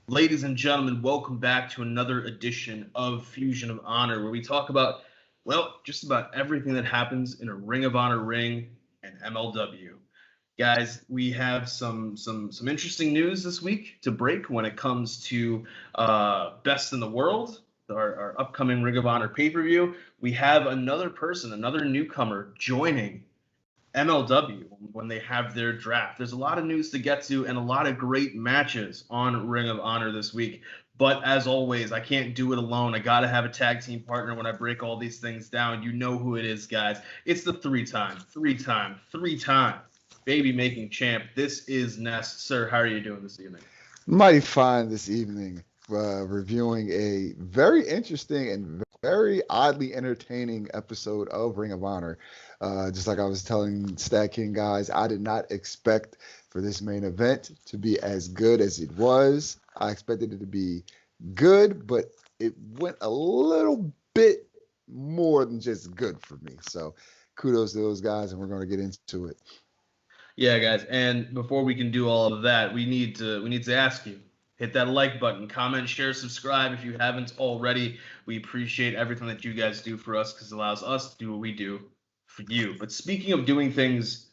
Ladies and gentlemen, welcome back to another edition of Fusion of Honor, where we talk about, well, just about everything that happens in a Ring of Honor ring and MLW. Guys, we have some interesting news this week to break when it comes to Best in the World, our upcoming Ring of Honor pay-per-view. We have another person, another newcomer joining MLW when they have their draft. There's a lot of news to get to and a lot of great matches on Ring of Honor this week. But as always, I can't do it alone. I got to have a tag team partner when I break all these things down. You know who it is, guys. It's the three-time baby making champ. This is Ness. Sir, how are you doing this evening? Mighty fine this evening, reviewing a very interesting and very oddly entertaining episode of Ring of Honor. Just like I was telling StatKing guys, I did not expect for this main event to be as good as it was. I expected it to be good, but it went a little bit more than just good for me. So kudos to those guys, and we're going to get into it. Yeah, guys, and before we can do all of that, we need to ask you, hit that like button, comment, share, subscribe if you haven't already. We appreciate everything that you guys do for us because it allows us to do what we do for you. But speaking of doing things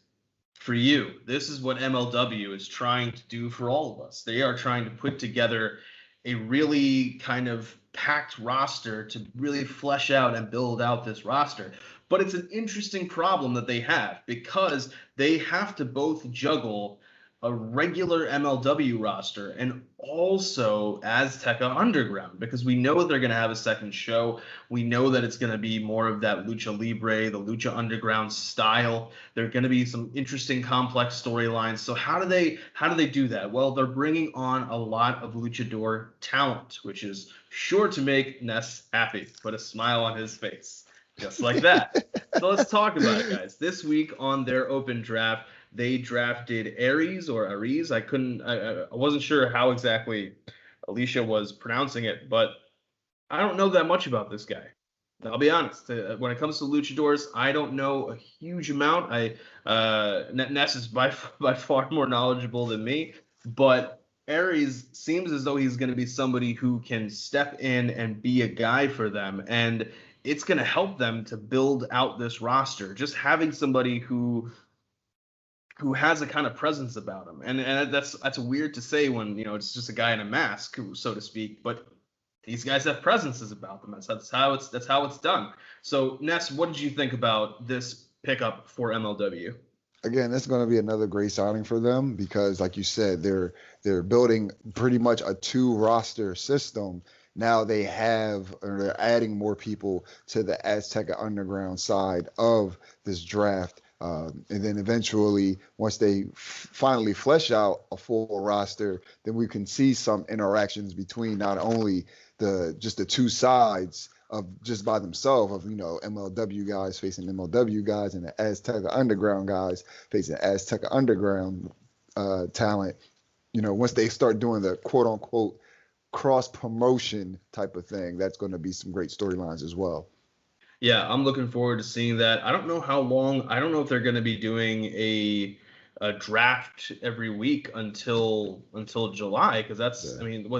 for you, this is what MLW is trying to do for all of us. They are trying to put together a really kind of packed roster to really flesh out and build out this roster. But it's an interesting problem that they have because they have to both juggle a regular MLW roster and also Azteca Underground because we know they're going to have a second show. We know that it's going to be more of that Lucha Libre, the Lucha Underground style. There are going to be some interesting complex storylines. So how do they do that? Well, they're bringing on a lot of luchador talent, which is sure to make Ness happy, put a smile on his face. Just like that. So let's talk about it, guys. This week on their open draft, they drafted Aries or Aries. I wasn't sure how exactly Alicia was pronouncing it, but I don't know that much about this guy. I'll be honest. When it comes to luchadors, I don't know a huge amount. Ness is by far more knowledgeable than me, but Aries seems as though he's going to be somebody who can step in and be a guy for them, and it's going to help them to build out this roster. Just having somebody who has a kind of presence about him, and that's weird to say when it's just a guy in a mask, so to speak. But these guys have presences about them. That's how it's done. So Ness, what did you think about this pickup for MLW? Again, that's going to be another great signing for them because, like you said, they're building pretty much a two roster system. Now they're adding more people to the Azteca Underground side of this draft. And then eventually, once they finally flesh out a full roster, then we can see some interactions between not only just the two sides of just by themselves of MLW guys facing MLW guys and the Azteca Underground guys facing Azteca Underground talent. Once they start doing the quote unquote cross promotion type of thing, that's going to be some great storylines as well. Yeah, I'm looking forward to seeing that. I don't know how long. I don't know if they're going to be doing a draft every week until July because that's I mean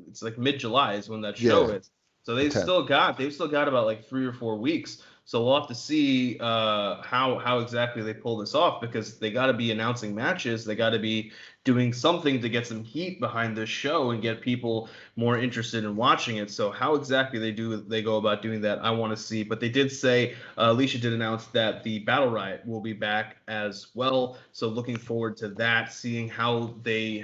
it's like mid-July is when that show is. So they've still got about like 3 or 4 weeks. So we'll have to see how exactly they pull this off because they got to be announcing matches. They got to be doing something to get some heat behind this show and get people more interested in watching it. So how exactly they go about doing that, I want to see. But they did say Alicia did announce that the Battle Riot will be back as well. So looking forward to that, seeing how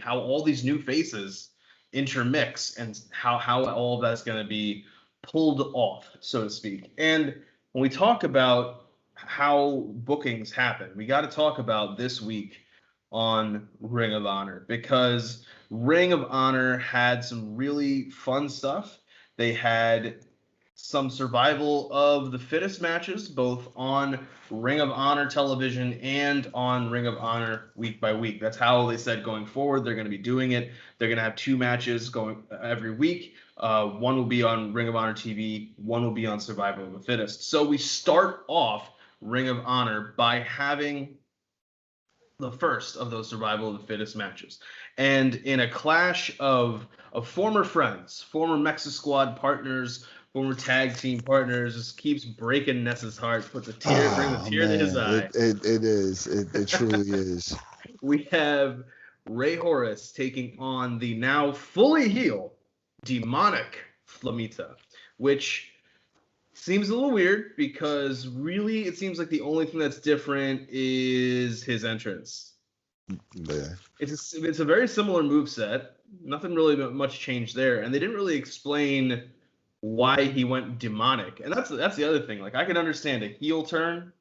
all these new faces intermix and how all of that's going to be pulled off, so to speak. And when we talk about how bookings happen, we got to talk about this week on Ring of Honor because Ring of Honor had some really fun stuff. They had some survival of the fittest matches, both on Ring of Honor television and on Ring of Honor week by week. That's how they said going forward they're going to be doing it. They're going to have 2 matches going every week. One will be on Ring of Honor TV. One will be on Survival of the Fittest. So we start off Ring of Honor by having the first of those Survival of the Fittest matches. And in a clash of of former friends, former Mexa Squad partners, former tag team partners. Just keeps breaking Ness's heart, bring the tear to his eye. It truly is. We have Ray Horace taking on the now fully heel demonic Flamita, which seems a little weird because really it seems like the only thing that's different is his entrance. Yeah. It's a very similar moveset. Nothing really much changed there, and they didn't really explain why he went demonic. And that's the other thing. Like, I can understand a heel turn,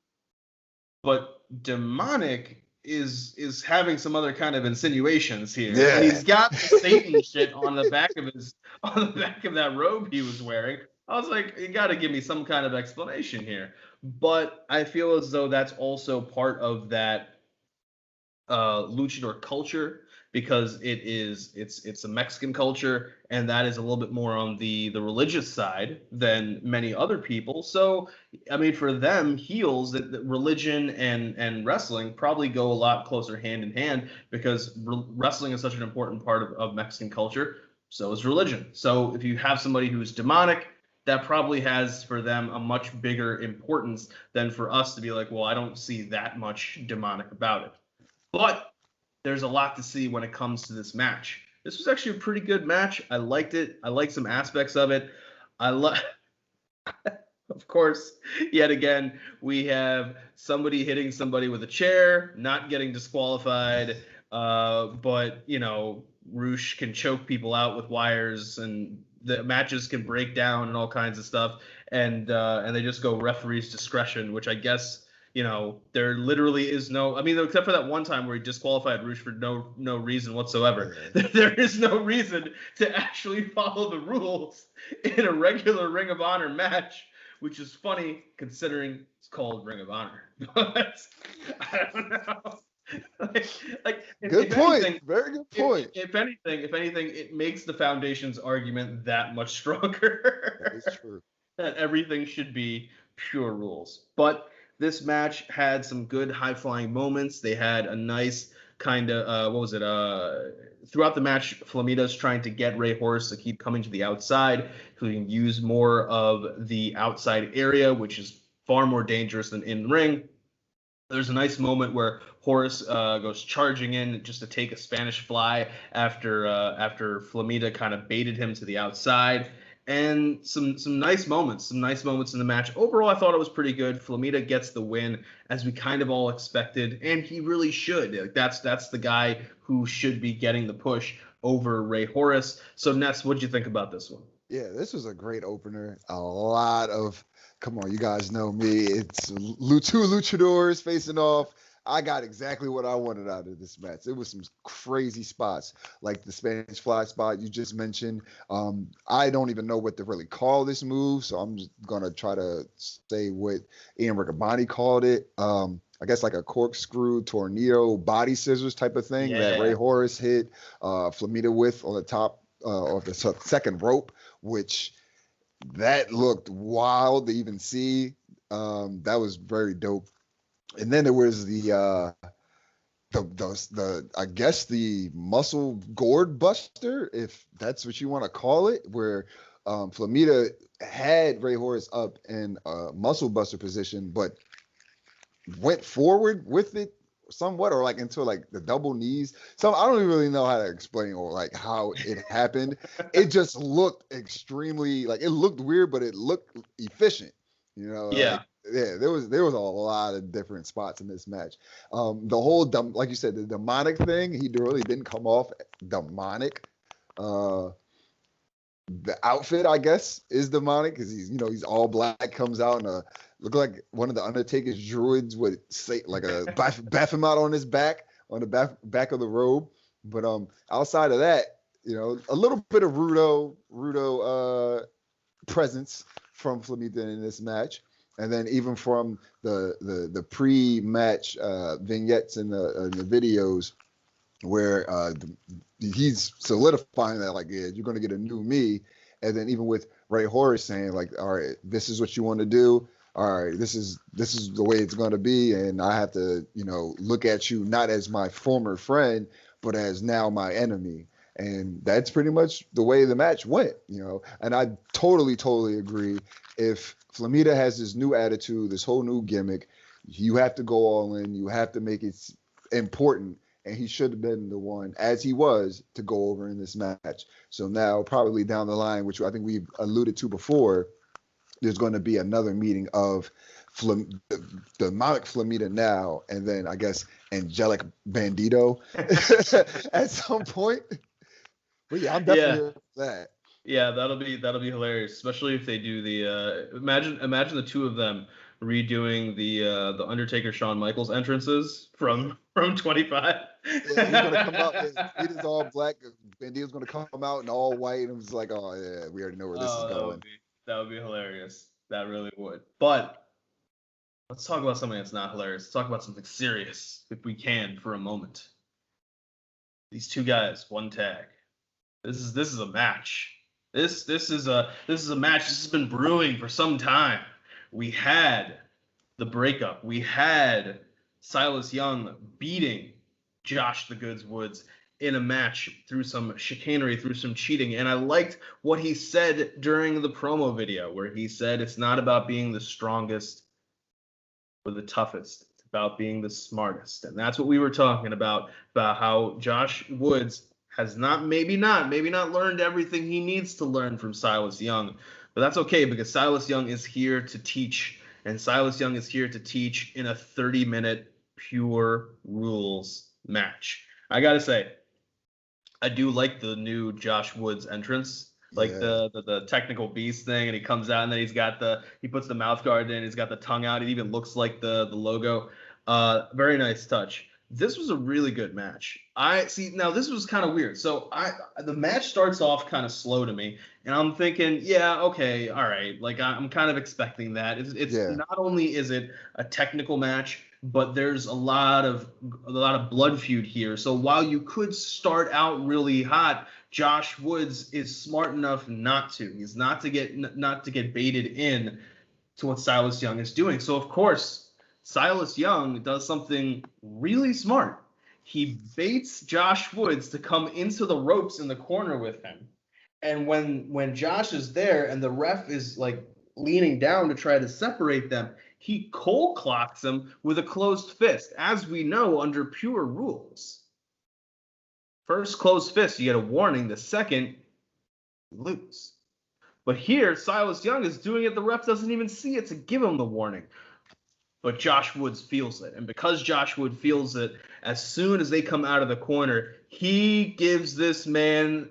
but demonic is having some other kind of insinuations here. Yeah. And he's got the Satan shit on the back of that robe he was wearing. I was like, you got to give me some kind of explanation here. But I feel as though that's also part of that luchador culture, because it's a Mexican culture, and that is a little bit more on the religious side than many other people. So, I mean, for them, heels, that religion and wrestling probably go a lot closer hand in hand, because wrestling is such an important part of Mexican culture. So is religion. So if you have somebody who's demonic, that probably has for them a much bigger importance than for us to be like, well, I don't see that much demonic about it. But there's a lot to see when it comes to this match. This was actually a pretty good match. I liked it. I liked some aspects of it. Of course, yet again, we have somebody hitting somebody with a chair, not getting disqualified. But, you know, Roosh can choke people out with wires, and the matches can break down and all kinds of stuff. And they just go referee's discretion, which I guess, you know, there literally is no, I mean, except for that one time where he disqualified Roosh for no reason whatsoever. There is no reason to actually follow the rules in a regular Ring of Honor match, which is funny considering it's called Ring of Honor. But I don't know. Good point. Very good point. If anything, it makes the Foundation's argument that much stronger. That is true. That everything should be pure rules. But this match had some good high-flying moments. They had a nice kind of, throughout the match, Flamita's trying to get Ray Horace to keep coming to the outside, so he can use more of the outside area, which is far more dangerous than in ring. There's a nice moment where Horace goes charging in just to take a Spanish fly after Flamita kind of baited him to the outside. And some nice moments in the match. Overall, I thought it was pretty good. Flamita gets the win, as we kind of all expected, and he really should. Like, that's the guy who should be getting the push over Ray Horace. So, Ness, what did you think about this one? Yeah, this was a great opener. A lot of, come on, you guys know me. It's two luchadors facing off. I got exactly what I wanted out of this match. It was some crazy spots, like the Spanish fly spot you just mentioned. I don't even know what to really call this move, so I'm just going to try to say what Ian Riccaboni called it. I guess like a corkscrew, tornado, body scissors type of thing that Ray Horace hit Flamita with on the top of the second rope, which that looked wild to even see. That was very dope. And then there was the I guess the muscle gourd buster, if that's what you want to call it, where Flamita had Ray Horace up in a muscle buster position, but went forward with it somewhat, or like into like the double knees. So I don't even really know how to explain or like how it happened. It just looked extremely, like, it looked weird, but it looked efficient. You know, there was a lot of different spots in this match. The whole like you said, the demonic thing, he really didn't come off demonic. The outfit, I guess, is demonic because he's all black, comes out and look like one of the Undertaker's druids would say, like a Baphomet on his back, on the back of the robe. But outside of that, a little bit of Rudo presence from Flamita in this match. And then even from the pre-match vignettes in the videos where he's solidifying that, like, yeah, you're going to get a new me. And then even with Ray Horace saying, like, all right, this is what you want to do. All right, this is the way it's going to be. And I have to, look at you not as my former friend, but as now my enemy. And that's pretty much the way the match went, And I totally agree. If Flamita has this new attitude, this whole new gimmick, you have to go all in. You have to make it important. And he should have been the one, as he was, to go over in this match. So now, probably down the line, which I think we've alluded to before, there's going to be another meeting of the demonic Flamita now, and then I guess Angelic Bandito at some point. But yeah, I'm definitely here for that. Yeah, that'll be hilarious, especially if they do the imagine the two of them redoing the Undertaker Shawn Michaels entrances from 25. Yeah, he's gonna come out. It is all black. Bandito's gonna come out in all white, and I'm just like, oh yeah, we already know where this is going. That would be hilarious. That really would. But let's talk about something that's not hilarious. Let's talk about something serious, if we can, for a moment. These two guys, one tag. This is a match. This is a match. This has been brewing for some time. We had the breakup. We had Silas Young beating Josh the Goods Woods in a match through some chicanery, through some cheating. And I liked what he said during the promo video, where he said it's not about being the strongest or the toughest. It's about being the smartest. And that's what we were talking about how Josh Woods has maybe not learned everything he needs to learn from Silas Young. But that's okay, because Silas Young is here to teach. And Silas Young is here to teach in a 30-minute pure rules match. I got to say, I do like the new Josh Woods entrance, like the technical beast thing, and he comes out and then he puts the mouth guard in, he's got the tongue out, it even looks like the logo. Very nice touch. This was a really good match. Now this was kind of weird. So the match starts off kind of slow to me, and I'm thinking, yeah, okay, all right. Like I'm kind of expecting that. It's not only is it a technical match, but there's a lot of blood feud here. So while you could start out really hot, Josh Woods is smart enough not to. He's not to get baited in to what Silas Young is doing. So of course, Silas Young does something really smart. He baits Josh Woods to come into the ropes in the corner with him. And when Josh is there and the ref is like leaning down to try to separate them, he cold clocks him with a closed fist. As we know, under pure rules, first closed fist, you get a warning. The second, you lose. But here, Silas Young is doing it. The ref doesn't even see it to give him the warning. But Josh Woods feels it. And because Josh Woods feels it, as soon as they come out of the corner, he gives this man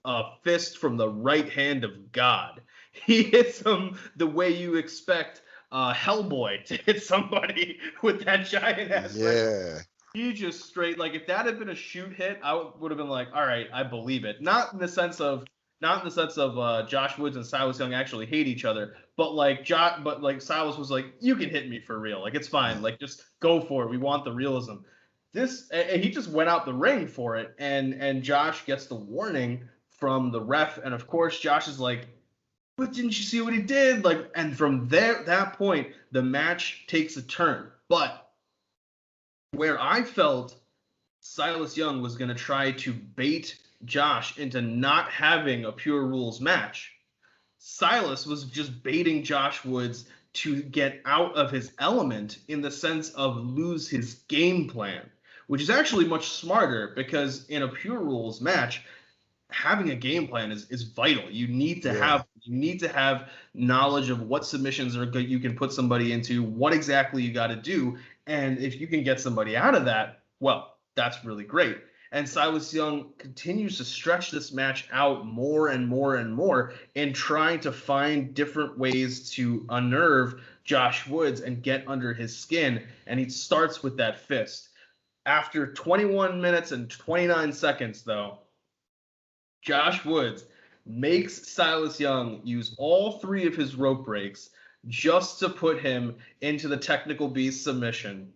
a fist from the right hand of God. He hits him the way you expect Hellboy to hit somebody with that giant ass. Yeah. He just straight, like, if that had been a shoot hit, I would have been like, all right, I believe it. Not in the sense of Josh Woods and Silas Young actually hate each other, but like Silas was like, you can hit me for real, like it's fine, like just go for it. We want the realism. And he just went out the ring for it, and Josh gets the warning from the ref, and of course Josh is like, but didn't you see what he did? Like, and from that point, the match takes a turn. But where I felt Silas Young was going to try to bait Josh into not having a pure rules match, Silas was just baiting Josh Woods to get out of his element, in the sense of lose his game plan, which is actually much smarter, because in a pure rules match, having a game plan is vital. You need to have knowledge of what submissions are good you can put somebody into, what exactly you got to do, and if you can get somebody out of that, well, that's really great. And Silas Young continues to stretch this match out more and more and more, in trying to find different ways to unnerve Josh Woods and get under his skin. And he starts with that fist. After 21 minutes and 29 seconds, though, Josh Woods makes Silas Young use all three of his rope breaks just to put him into the technical beast submission.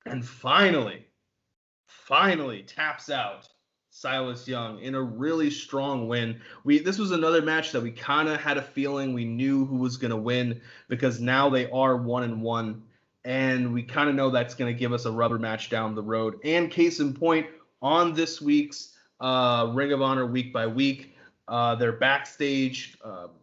And finally taps out Silas Young in a really strong win. This was another match that we kind of had a feeling we knew who was going to win, because now they are 1-1, and we kind of know that's going to give us a rubber match down the road. And case in point, on this week's Ring of Honor week by week. They're backstage.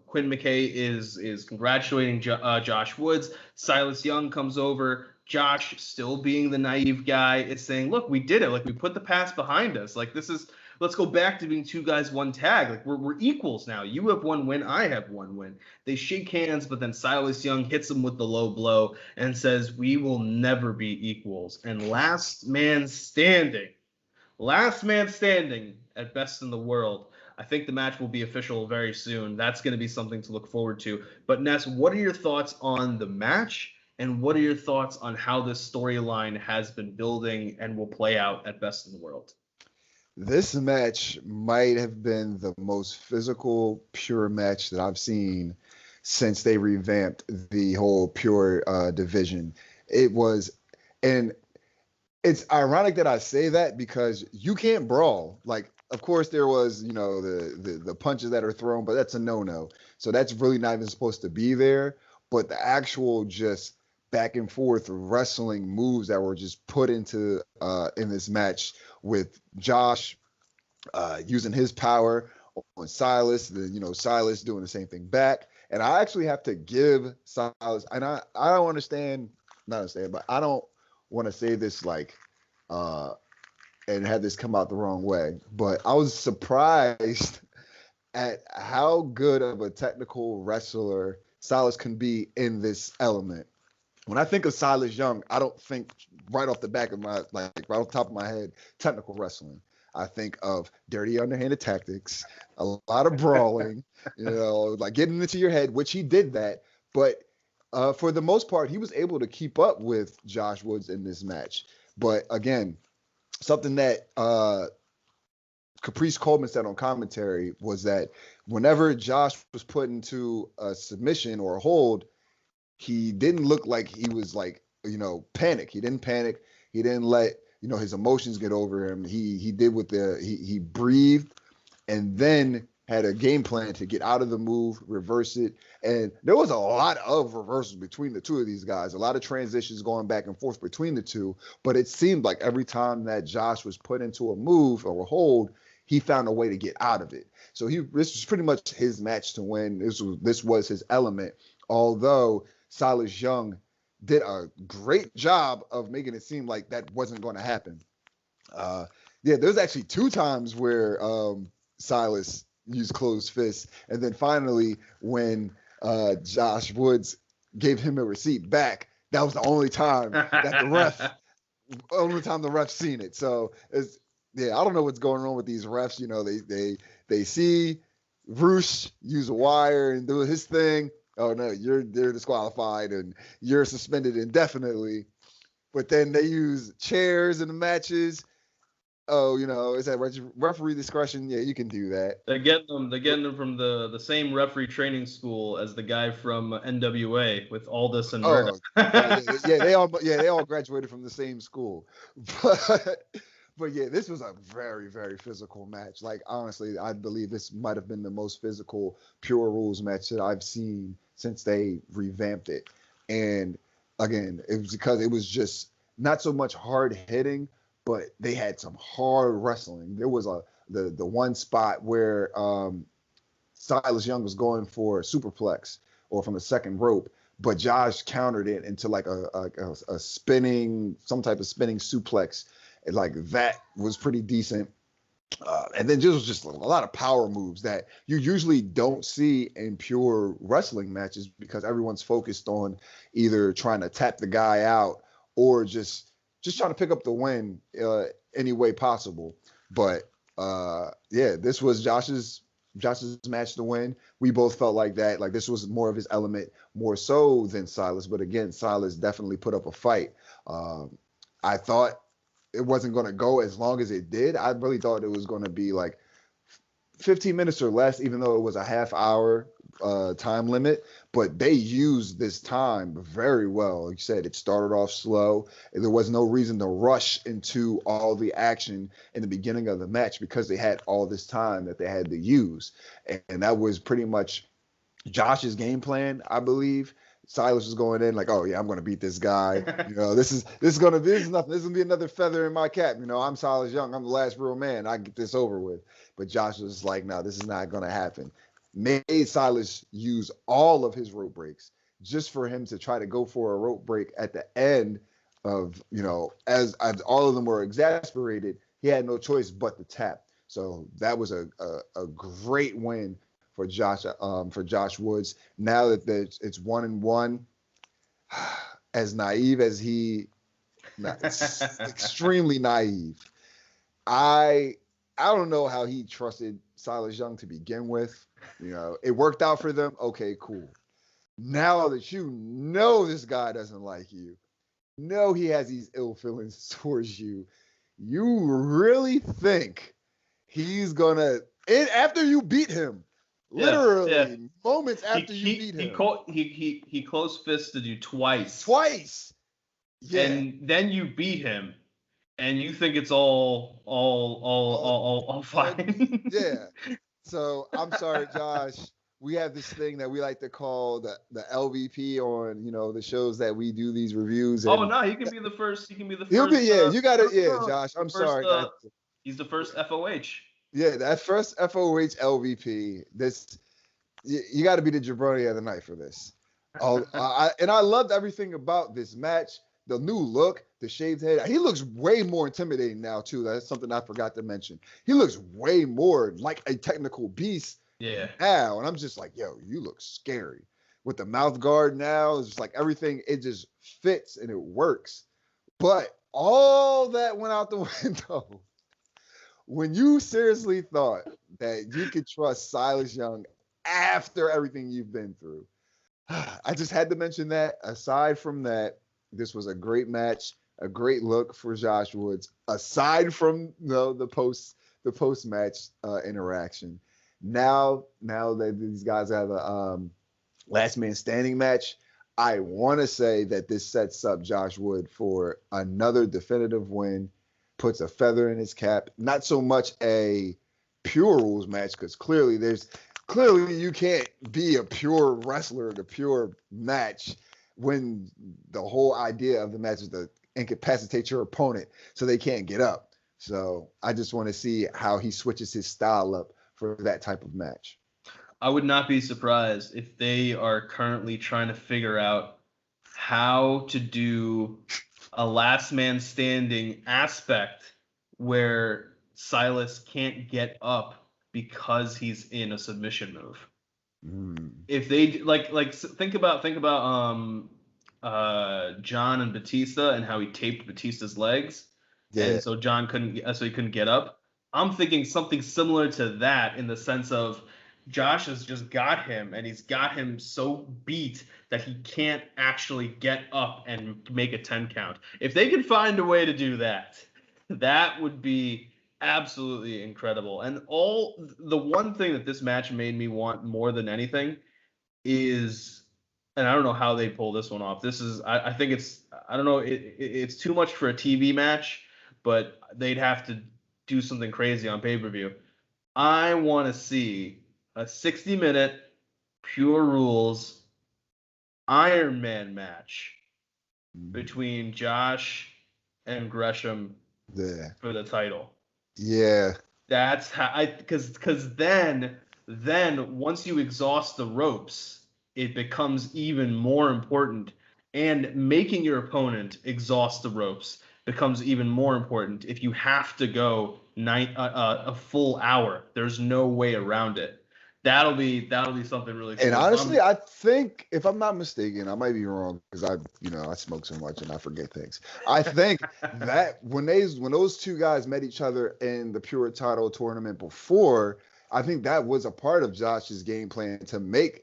Quinn McKay is congratulating Josh Woods. Silas Young comes over. Josh, still being the naive guy, is saying, "Look, we did it. Like, we put the past behind us. Like, this is, let's go back to being two guys, one tag. Like, we're equals now. You have one win, I have one win." They shake hands, but then Silas Young hits him with the low blow and says, "We will never be equals." And last man standing at Best in the World. I think the match will be official very soon. That's going to be something to look forward to. But Ness, what are your thoughts on the match? And what are your thoughts on how this storyline has been building and will play out at Best in the World? This match might have been the most physical, pure match that I've seen since they revamped the whole pure division. It was, and it's ironic that I say that because you can't brawl. Like, of course, there was, the punches that are thrown, but that's a no-no. So that's really not even supposed to be there. But the actual just back and forth wrestling moves that were just put into in this match with Josh using his power on Silas, then Silas doing the same thing back. And I actually have to give Silas, and I don't not understand, but I don't want to say this like and had this come out the wrong way, but I was surprised at how good of a technical wrestler Silas can be in this element. When I think of Silas Young, I don't think right off the back of my, right off the top of my head, technical wrestling. I think of dirty underhanded tactics, a lot of brawling, like getting into your head, which he did that. But for the most part, he was able to keep up with Josh Woods in this match. But again, something that Caprice Coleman said on commentary was that whenever Josh was put into a submission or a hold, he didn't look like he was panic. He didn't panic. He didn't let his emotions get over him. He did he breathed and then had a game plan to get out of the move, reverse it. And there was a lot of reversals between the two of these guys, a lot of transitions going back and forth between the two. But it seemed like every time that Josh was put into a move or a hold, he found a way to get out of it. So this was pretty much his match to win. This was his element, although Silas Young did a great job of making it seem like that wasn't going to happen. There's actually two times where Silas used closed fists, and then finally when Josh Woods gave him a receipt back, that was the only time that the ref seen it. So I don't know what's going on with these refs. They see Roosh use a wire and do his thing. Oh no, they're disqualified and you're suspended indefinitely. But then they use chairs in the matches. Oh, is that referee discretion? Yeah, you can do that. They're getting them from the same referee training school as the guy from NWA with Aldous and Murdoch. They all graduated from the same school. But yeah, this was a very, very physical match. Like, honestly, I believe this might have been the most physical pure rules match that I've seen since they revamped it. And again, it was because it was just not so much hard hitting, but they had some hard wrestling. There was the one spot where Silas Young was going for a superplex or from the second rope, but Josh countered it into like a spinning, some type of spinning suplex. Like that was pretty decent. And then just a lot of power moves that you usually don't see in pure wrestling matches because everyone's focused on either trying to tap the guy out or just trying to pick up the win any way possible. But this was Josh's match to win. We both felt like that. Like this was more of his element, more so than Silas. But again, Silas definitely put up a fight. I thought it wasn't going to go as long as it did. I really thought it was going to be like 15 minutes or less, even though it was a half hour time limit. But they used this time very well. Like you said, it started off slow. There was no reason to rush into all the action in the beginning of the match because they had all this time that they had to use. And that was pretty much Josh's game plan, I believe. Silas was going in like, oh yeah, I'm gonna beat this guy. This is nothing. This is gonna be another feather in my cap. I'm Silas Young. I'm the last real man. I get this over with. But Josh was like, no, this is not gonna happen. Made Silas use all of his rope breaks just for him to try to go for a rope break at the end of, as all of them were exasperated, he had no choice but to tap. So that was a great win for Josh Woods. Now that it's 1-1, as naive as extremely naive. I don't know how he trusted Silas Young to begin with. It worked out for them. Okay, cool. Now that this guy doesn't like you, he has these ill feelings towards you, you really think he's gonna, after you beat him, literally moments after you beat him, he close fisted you twice, yeah, and then you beat him, and you think it's all fine. Yeah. So I'm sorry, Josh. We have this thing that we like to call the LVP on, the shows that we do these reviews. And no, he can be the first. He can be the first. He'll be, you got to, Josh. I'm sorry. He's the first FOH. Yeah, that first FOH LVP. You got to be the jabroni of the night for this. I loved everything about this match. The new look, the shaved head. He looks way more intimidating now too. That's something I forgot to mention. He looks way more like a technical beast. Yeah. Now, and I'm just like, yo, you look scary. With the mouth guard now, it's just like everything, it just fits and it works. But all that went out the window when you seriously thought that you could trust Silas Young after everything you've been through. I just had to mention that. Aside from that, this was a great match, a great look for Josh Woods. Aside from the post match interaction, now that these guys have a last man standing match, I want to say that this sets up Josh Wood for another definitive win, puts a feather in his cap. Not so much a pure rules match, because clearly you can't be a pure wrestler in a pure match when the whole idea of the match is to incapacitate your opponent so they can't get up. So I just want to see how he switches his style up for that type of match. I would not be surprised if they are currently trying to figure out how to do a last man standing aspect where Silas can't get up because he's in a submission move. If they think about John and Batista and how he taped Batista's legs, and so John couldn't get up. I'm thinking something similar to that in the sense of Josh has just got him, and he's got him so beat that he can't actually get up and make a 10 count. If they can find a way to do that, that would be absolutely incredible. And the one thing that this match made me want more than anything is, and I don't know how they pull this one off. This is, I think it's, I don't know, it's too much for a TV match, but they'd have to do something crazy on pay-per-view. I want to see a 60-minute pure rules Iron Man match between Josh and Gresham for the title. Yeah. That's how because then once you exhaust the ropes, it becomes even more important, and making your opponent exhaust the ropes becomes even more important if you have to go a full hour. There's no way around it. That'll be something really cool. And honestly, I think, if I'm not mistaken, I might be wrong because I smoke so much and I forget things. I think that when those two guys met each other in the Pure Title tournament before, I think that was a part of Josh's game plan to make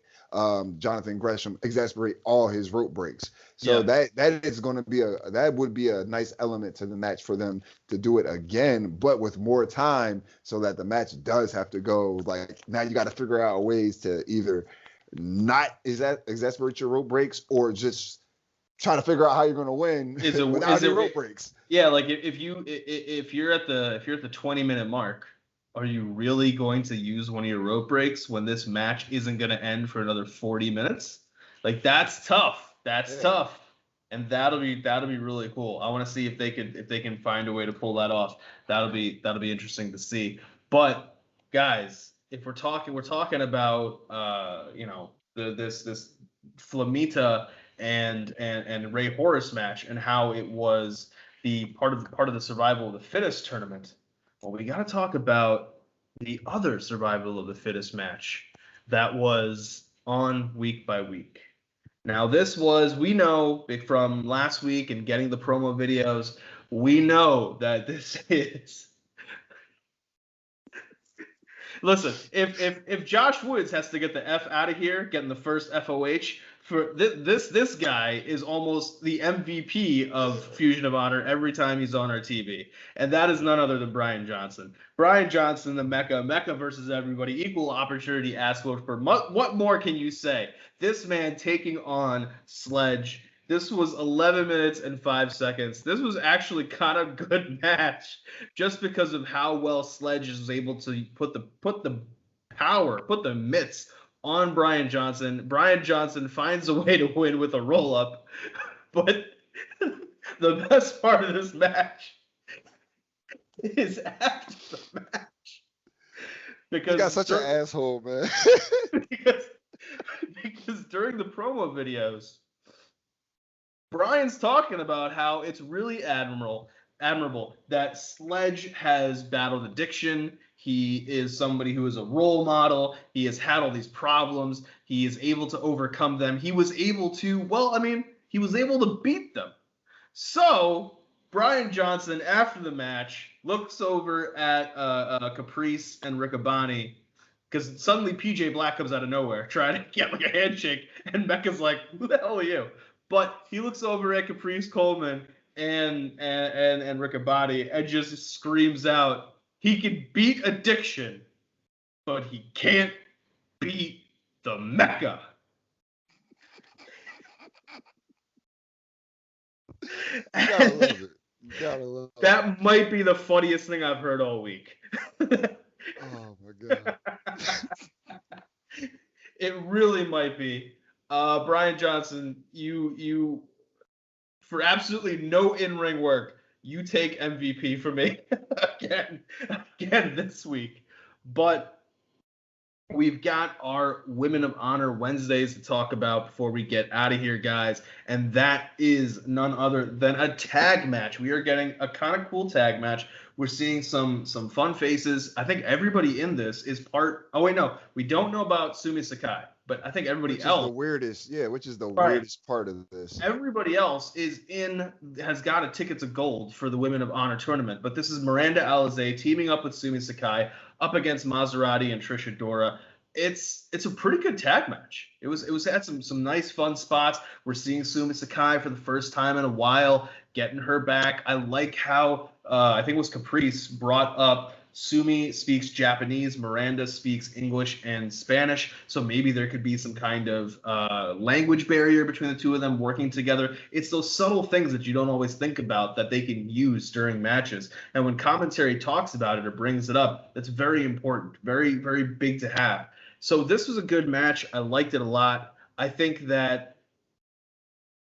Jonathan Gresham exasperate all his rope breaks. So that would be a nice element to the match for them to do it again, but with more time, so that the match does have to go. Like, now you got to figure out ways to either not exasperate your rope breaks or just try to figure out how you're going to win without your rope breaks. Yeah, like if you're at the 20-minute mark, are you really going to use one of your rope breaks when this match isn't going to end for another 40 minutes? Like that's tough. That's Yeah. tough. And that'll be really cool. I want to see if they can find a way to pull that off. That'll be interesting to see. But guys, if we're talking about this Flamita and Ray Horace match and how it was the part of the survival of the fittest tournament. Well, we got to talk about the other survival of the fittest match that was on week by week. Now, this was, we know from last week and getting the promo videos, we know that this is. Listen, if Josh Woods has to get the F out of here, getting the first FOH, for this guy is almost the MVP of Fusion of Honor every time he's on our TV, and that is none other than Brian Johnson. Brian Johnson, the Mecca versus everybody, equal opportunity asshole. For what more can you say? This man taking on Sledge. This was 11 minutes and 5 seconds. This was actually kind of a good match, just because of how well Sledge was able to put the mitts on Brian Johnson. Brian Johnson finds a way to win with a roll-up. But the best part of this match is after the match. Because he got such an asshole, man. because during the promo videos, Brian's talking about how it's really admirable that Sledge has battled addiction. He is somebody who is a role model. He has had all these problems. He is able to overcome them. He was able to, he was able to beat them. So Brian Johnson, after the match, looks over at Caprice and Riccaboni, because suddenly PJ Black comes out of nowhere trying to get like a handshake, and Mecca's like, "Who the hell are you?" But he looks over at Caprice Coleman and Riccaboni and just screams out, he can beat addiction, but he can't beat the Mecca. You gotta love it. You gotta love it. That might be the funniest thing I've heard all week. Oh my god. It really might be. Brian Johnson, you for absolutely no in-ring work, you take MVP for me again this week. But we've got our Women of Honor Wednesdays to talk about before we get out of here, guys. And that is none other than a tag match. We are getting a kind of cool tag match. We're seeing some fun faces. I think everybody in this is part. Oh, wait, no. We don't know about Sumi Sakai. But I think everybody else. Which is the weirdest part of this. Everybody else has got a ticket to gold for the Women of Honor tournament. But this is Miranda Alizé teaming up with Sumi Sakai up against Maserati and Trish Adora. It's a pretty good tag match. It was had some nice fun spots. We're seeing Sumi Sakai for the first time in a while, getting her back. I like how I think it was Caprice brought up Sumi speaks Japanese, Miranda speaks English and Spanish, so maybe there could be some kind of language barrier between the two of them working together. It's those subtle things that you don't always think about that they can use during matches. And when commentary talks about it or brings it up, that's very important, very, very big to have. So this was a good match. I liked it a lot. I think that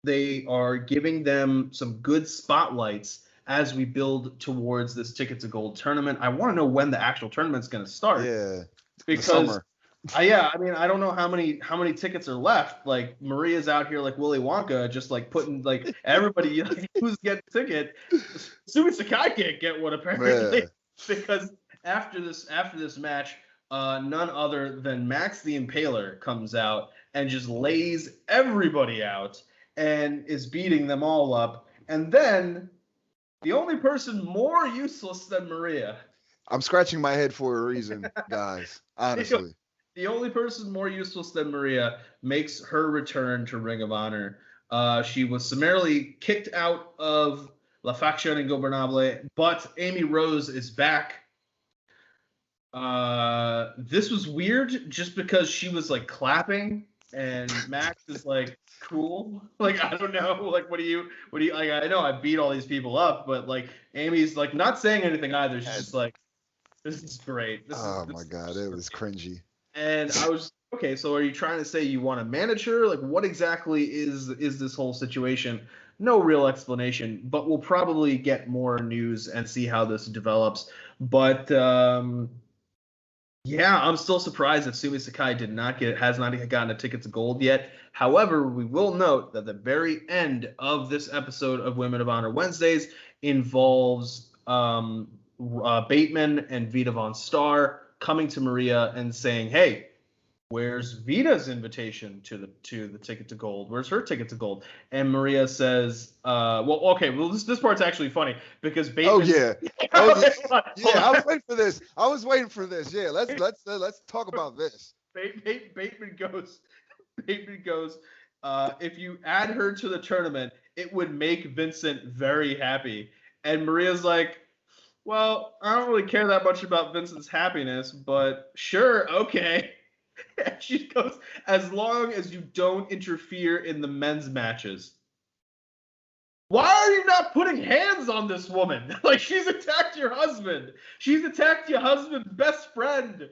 they are giving them some good spotlights as we build towards this Ticket to Gold tournament. I want to know when the actual tournament's going to start. Yeah, because I don't know how many tickets are left. Like Maria's out here like Willy Wonka, just like putting like everybody like, who's getting a ticket. Sumi Sakai can't get one apparently because after this match, none other than Max the Impaler comes out and just lays everybody out and is beating them all up, and then the only person more useless than Maria. I'm scratching my head for a reason, guys. Honestly. The only person more useless than Maria makes her return to Ring of Honor. She was summarily kicked out of La Faction Ingobernable, but Amy Rose is back. This was weird just because she was like clapping and Max is like, cool. Like, I don't know. Like, what do you like? I know I beat all these people up, but like Amy's like not saying anything either. She's just like, this is great. My God, it was cringy. And I was Okay, so are you trying to say you want to manage her? Like, what exactly is this whole situation? No real explanation, but we'll probably get more news and see how this develops. But yeah, I'm still surprised that Sumi Sakai has not gotten a ticket to gold yet. However, we will note that the very end of this episode of Women of Honor Wednesdays involves Bateman and Vita Von Starr coming to Maria and saying, "Hey, where's Vita's invitation to the ticket to gold? Where's her ticket to gold?" And Maria says, well, okay, well, this part's actually funny because Bateman. Oh yeah. Oh yeah. Yeah, I was waiting for this. I was waiting for this. Yeah, let's talk about this. Bateman goes. Bateman goes. If you add her to the tournament, it would make Vincent very happy. And Maria's like, well, I don't really care that much about Vincent's happiness, but sure, okay. And she goes, as long as you don't interfere in the men's matches. Why are you not putting hands on this woman? Like, she's attacked your husband. She's attacked your husband's best friend.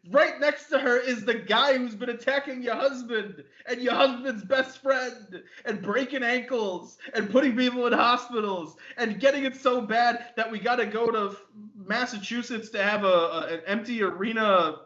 Right next to her is the guy who's been attacking your husband and your husband's best friend and breaking ankles and putting people in hospitals and getting it so bad that we got to go to Massachusetts to have an empty arena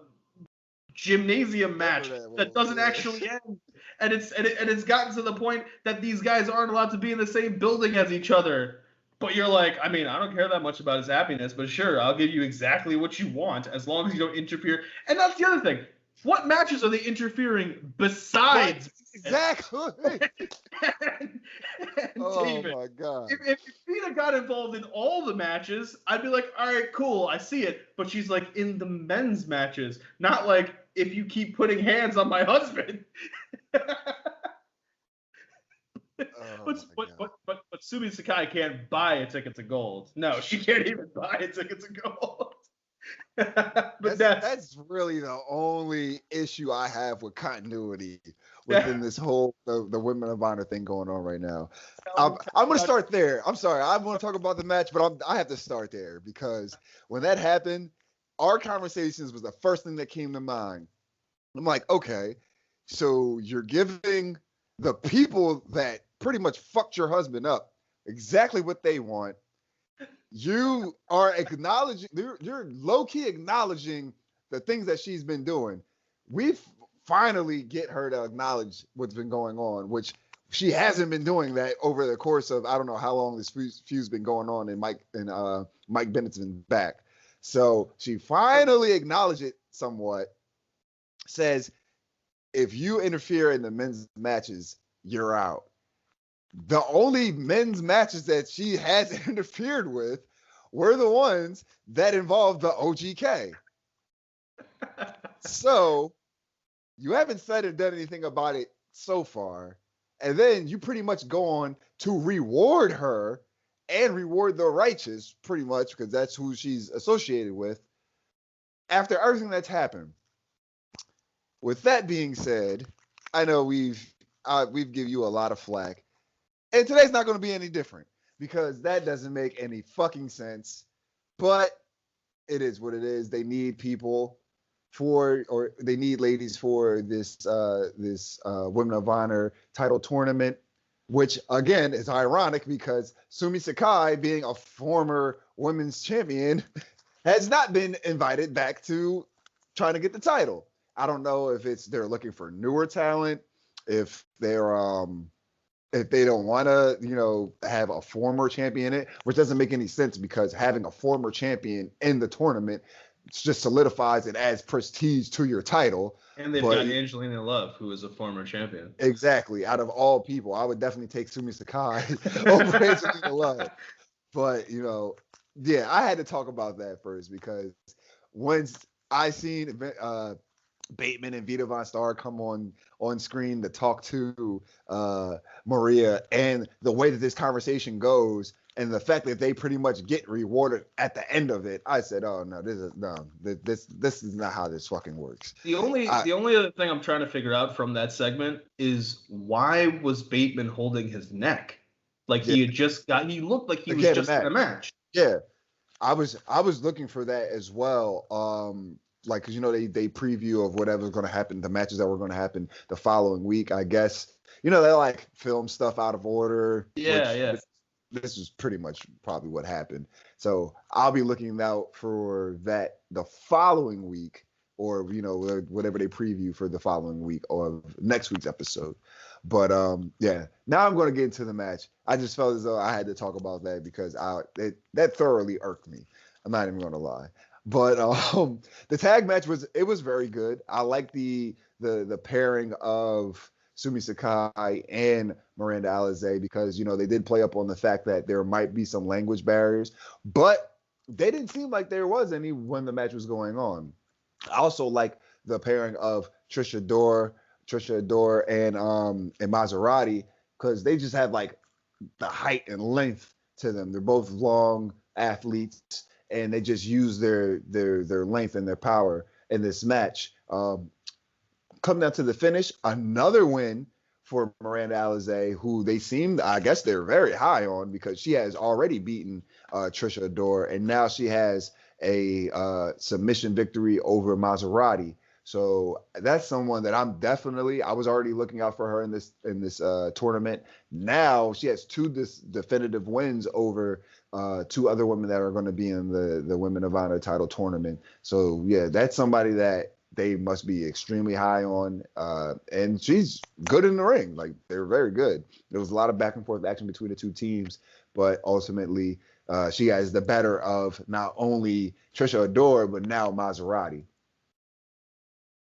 gymnasium match that doesn't actually end. And it's gotten to the point that these guys aren't allowed to be in the same building as each other. But you're like, I mean, I don't care that much about his happiness, but sure, I'll give you exactly what you want as long as you don't interfere. And that's the other thing. What matches are they interfering besides? Exactly. and oh David, my God. If Vita got involved in all the matches, I'd be like, all right, cool, I see it. But she's like in the men's matches, not like if you keep putting hands on my husband. But Sumi Sakai can't buy a ticket to gold. No, she can't even buy a ticket to gold. But that's really the only issue I have with continuity within this whole the Women of Honor thing going on right now. I'm going to start there. I'm sorry, I want to talk about the match, but I have to start there because when that happened, our conversations was the first thing that came to mind. I'm like, okay, so you're giving the people that pretty much fucked your husband up exactly what they want. You are acknowledging, you're low-key acknowledging the things that she's been doing. We finally get her to acknowledge what's been going on, which she hasn't been doing that over the course of, I don't know how long this feud's been going on, and Mike Bennett's been back. So she finally acknowledged it somewhat, says, if you interfere in the men's matches, you're out. The only men's matches that she has interfered with were the ones that involved the OGK. So you haven't said or done anything about it so far. And then you pretty much go on to reward her and reward the righteous, pretty much, because that's who she's associated with, after everything that's happened. With that being said, I know we've given you a lot of flack. And today's not going to be any different because that doesn't make any fucking sense. But it is what it is. They need people or they need ladies for this Women of Honor title tournament, which again is ironic because Sumi Sakai, being a former women's champion, has not been invited back to trying to get the title. I don't know if they're looking for newer talent, if they don't want to, have a former champion in it, which doesn't make any sense because having a former champion in the tournament just solidifies it as prestige to your title. And they've got Angelina Love, who is a former champion. Exactly. Out of all people, I would definitely take Sumi Sakai over Angelina Love. But, yeah, I had to talk about that first because once I seen Bateman and Vita Von Starr come on screen to talk to Maria, and the way that this conversation goes, and the fact that they pretty much get rewarded at the end of it, I said, "Oh no, this is not how this fucking works." The only other thing I'm trying to figure out from that segment is why was Bateman holding his neck? Like he looked like he was just in a match. Yeah, I was looking for that as well. like, cause they preview of whatever's going to happen, the matches that were going to happen the following week. I guess they like film stuff out of order, Yeah, which yeah. this is pretty much probably what happened. So I'll be looking out for that the following week, or whatever they preview for the following week or next week's episode. But yeah, now I'm going to get into the match. I just felt as though I had to talk about that because that thoroughly irked me. I'm not even going to lie. But the tag match was very good. I like the pairing of Sumi Sakai and Miranda Alizé because they did play up on the fact that there might be some language barriers, but they didn't seem like there was any when the match was going on. I also like the pairing of Trisha Adore and Maserati because they just have like the height and length to them. They're both long athletes and they just use their length and their power in this match. Come down to the finish, another win for Miranda Alizé, who I guess they're very high on because she has already beaten Trisha Adore, and now she has a submission victory over Maserati. So that's someone that I was already looking out for her in this tournament. Now she has two definitive wins over two other women that are going to be in the Women of Honor title tournament. So yeah, that's somebody that they must be extremely high on. And she's good in the ring. Like, they're very good. There was a lot of back and forth action between the two teams, but ultimately she has the better of not only Trisha Adore, but now Maserati.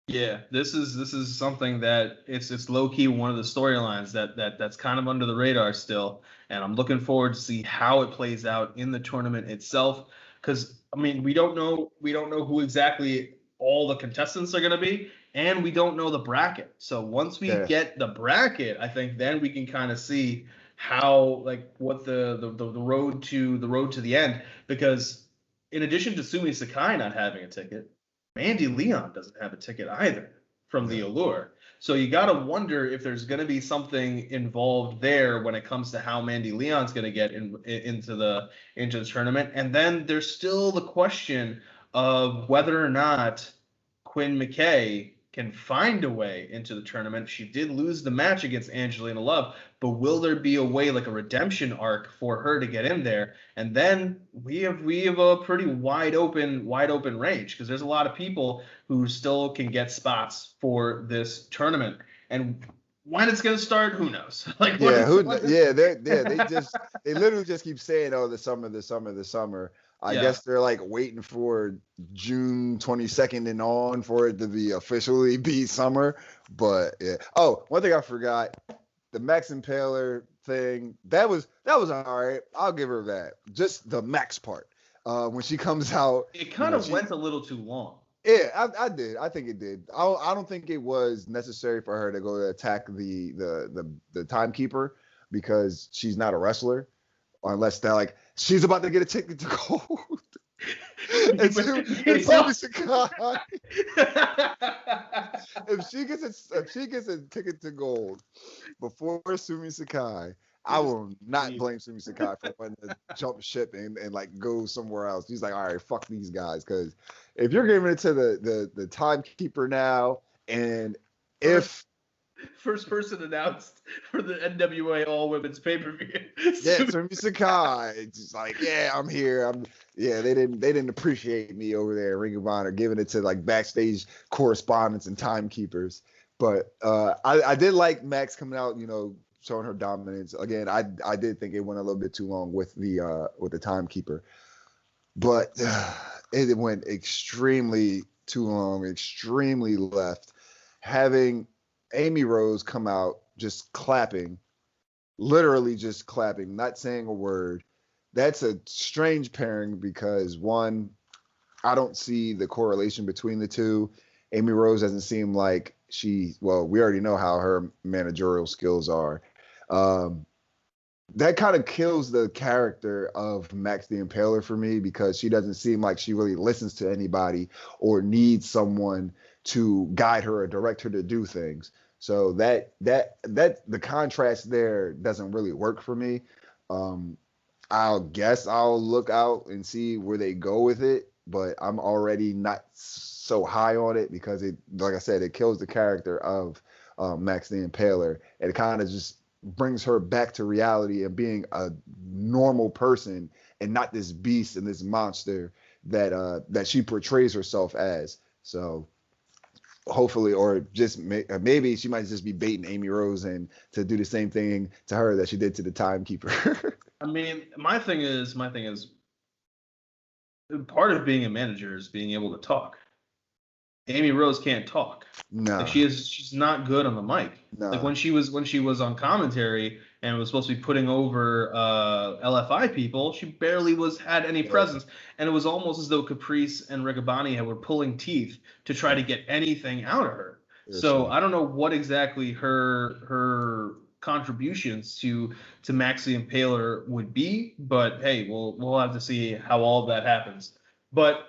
Yeah, this is something that it's low key one of the storylines that's kind of under the radar still, and I'm looking forward to see how it plays out in the tournament itself. Because I mean, we don't know who exactly all the contestants are going to be, and we don't know the bracket. So once we get the bracket, I think then we can kind of see how, like, what the road to the end. Because in addition to Sumi Sakai not having a ticket, Mandy Leon doesn't have a ticket either from the Allure. So you got to wonder if there's going to be something involved there when it comes to how Mandy Leon's going to get into the tournament. And then there's still the question of whether or not Quinn McKay can find a way into the tournament. She did lose the match against Angelina Love, but will there be a way, like a redemption arc, for her to get in there? And then we have a pretty wide open range because there's a lot of people who still can get spots for this tournament. And when it's gonna start, who knows? Like, they literally just keep saying, "Oh, the summer." I guess they're like waiting for June 22nd and on for it to be officially be summer. But yeah. Oh, one thing I forgot, the Max Impaler thing, that was all right. I'll give her that. Just the Max part. When she comes out, it kind of went a little too long. Yeah, I did. I think it did. I don't think it was necessary for her to go to attack the timekeeper because she's not a wrestler, unless they're like, she's about to get a ticket to gold. If she gets a ticket to gold before Sumi Sakai, I will not blame Sumi Sakai for wanting to jump ship and like go somewhere else. He's like, all right, fuck these guys, because if you're giving it to the timekeeper now, and if first person announced for the NWA All Women's Pay-Per-View. Yeah, Sumi Sakai. It's just like, yeah, I'm here. They didn't appreciate me over there at Ring of Honor, giving it to like backstage correspondents and timekeepers. But I did like Max coming out, showing her dominance. Again, I did think it went a little bit too long with the timekeeper. But it went extremely too long, extremely left. Having Amy Rose come out just clapping, literally just clapping, not saying a word. That's a strange pairing because, one, I don't see the correlation between the two. Amy Rose doesn't seem like we already know how her managerial skills are. That kind of kills the character of Max the Impaler for me because she doesn't seem like she really listens to anybody or needs someone to guide her or direct her to do things. So that the contrast there doesn't really work for me. I'll look out and see where they go with it but I'm already not so high on it because it, like I said, it kills the character of Max the Impaler. And it kind of just brings her back to reality and being a normal person and not this beast and this monster that she portrays herself as. So hopefully, or just maybe she might just be baiting Amy Rose and to do the same thing to her that she did to the Timekeeper. I mean, my thing is, part of being a manager is being able to talk. Amy Rose can't talk. No, Like she's not good on the mic. no. Like when she was on commentary and was supposed to be putting over LFI people, she barely had any presence, and it was almost as though Caprice and Riccaboni were pulling teeth to try to get anything out of her. So I don't know what exactly her contributions to Max the Impaler would be, but hey, we'll have to see how all of that happens. But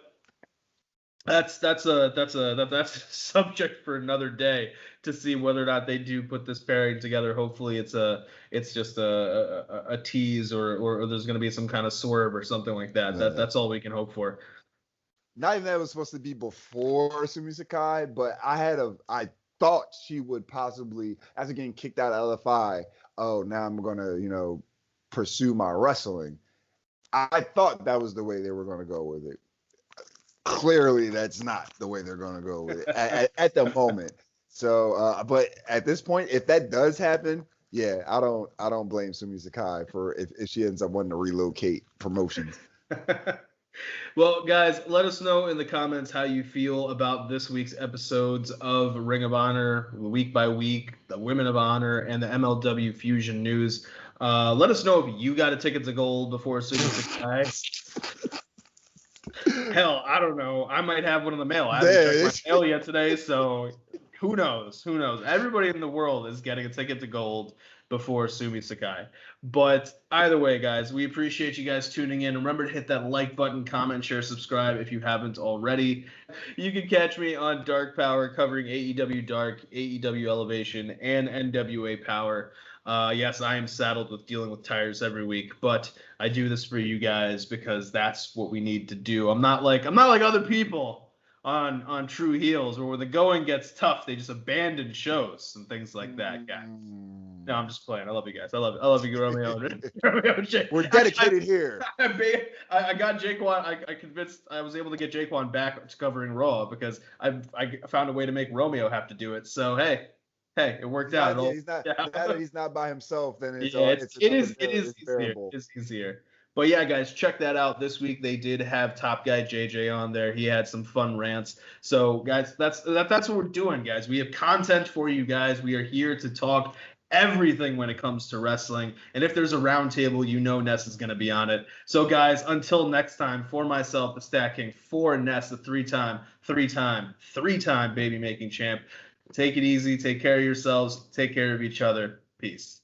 that's a subject for another day to see whether or not they do put this pairing together. Hopefully it's just a tease or there's going to be some kind of swerve or something like that. That's all we can hope for. Not even that it was supposed to be before Sumi Sakai, but I thought she would possibly, after getting kicked out of LFI, now I'm gonna, pursue my wrestling. I thought that was the way they were gonna go with it. Clearly, that's not the way they're gonna go with it at the moment. So, but at this point, if that does happen, yeah, I don't blame Sumi Sakai for if she ends up wanting to relocate promotions. Well, guys, let us know in the comments how you feel about this week's episodes of Ring of Honor, week by week, the Women of Honor, and the MLW Fusion news. Let us know if you got a ticket to gold before Sumi Sakai. Hell, I don't know. I might have one in the mail. I haven't checked my mail yet today, so who knows? Who knows? Everybody in the world is getting a ticket to gold before Sumi Sakai. But either way, guys, we appreciate you guys tuning in. Remember to hit that like button, comment, share, subscribe if you haven't already. You can catch me on Dark Power covering AEW Dark, AEW Elevation, and NWA Power. Yes, I am saddled with dealing with tires every week, but I do this for you guys because that's what we need to do. I'm not like other people on True Heels, where when the going gets tough, they just abandon shows and things like that, guys. No, I'm just playing. I love you guys. I love you, Romeo and Jake. We're dedicated here. I got Jaquan. I was able to get Jaquan back to covering Raw because I found a way to make Romeo have to do it. So hey, it worked out. Now that he's not by himself, then it is easier. But yeah, guys, check that out. This week they did have Top Guy JJ on there. He had some fun rants. So guys, that's what we're doing, guys. We have content for you guys. We are here to talk everything when it comes to wrestling. And if there's a round table, Ness is going to be on it. So guys, until next time, for myself, the StatKing, for Ness, the three-time baby making champ. Take it easy. Take care of yourselves. Take care of each other. Peace.